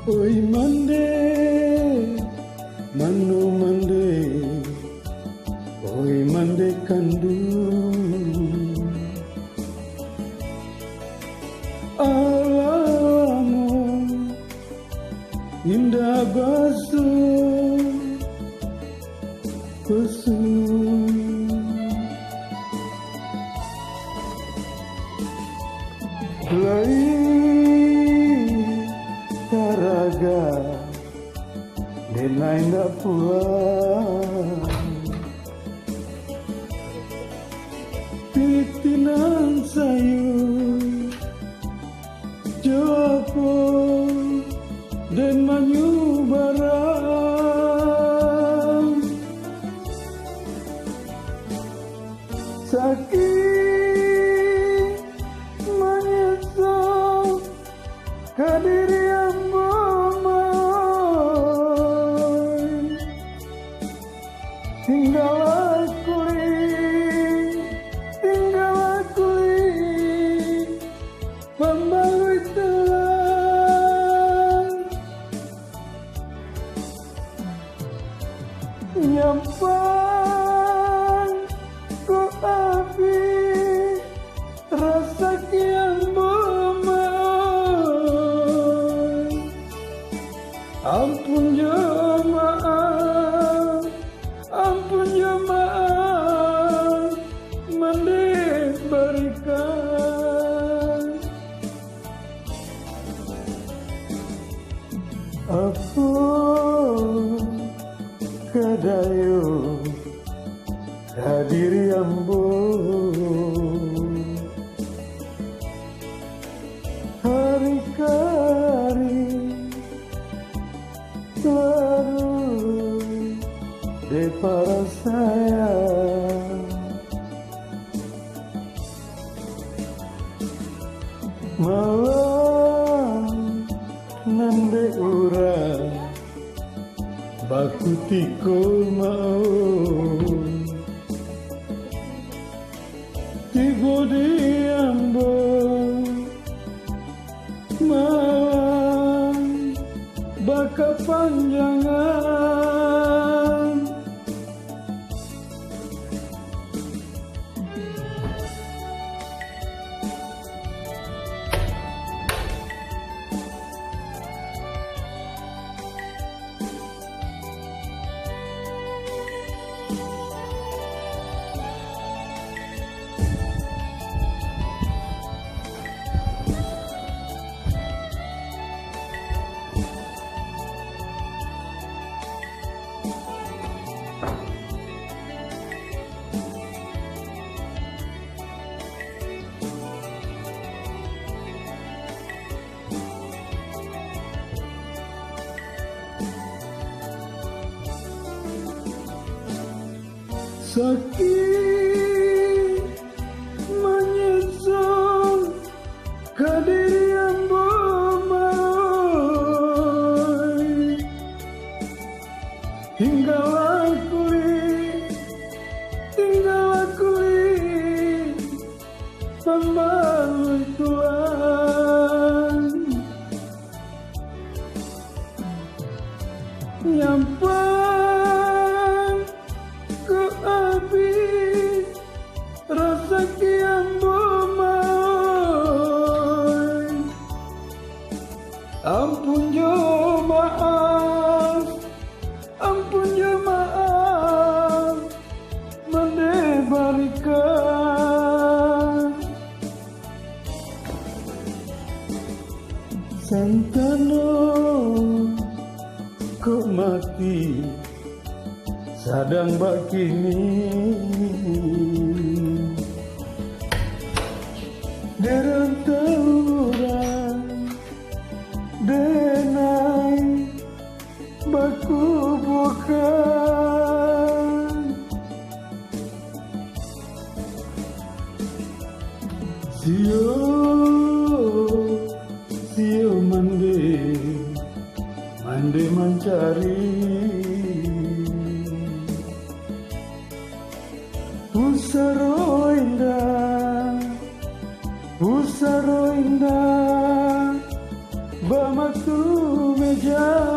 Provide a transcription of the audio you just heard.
Oi mande, manu mande, oi mande kandu. Alamu indah basuh pesum. Lai taraga denai nak pulang, pitinan sayur jopo dan manyu barang sakit menyesal kadiri amboy tinggal aku membalui telan nyampan ku api rasa kian bomoy. Ampun jemaah mandi berikan apa kadayo hadiri ambo hari-hari larut de para sayang malam nande urang baku tikul mau tiba di ambo malam baka panjangan sakit menyesal kadiri ambo moy tinggal aku membalui tuan nyampan ku api rasa kian bomoy. Ampun jemaah mendebarikan santano kok mati sadang bakini derantauran denai baku bukan sio mande mencari Pusaro indah Bamatu jauh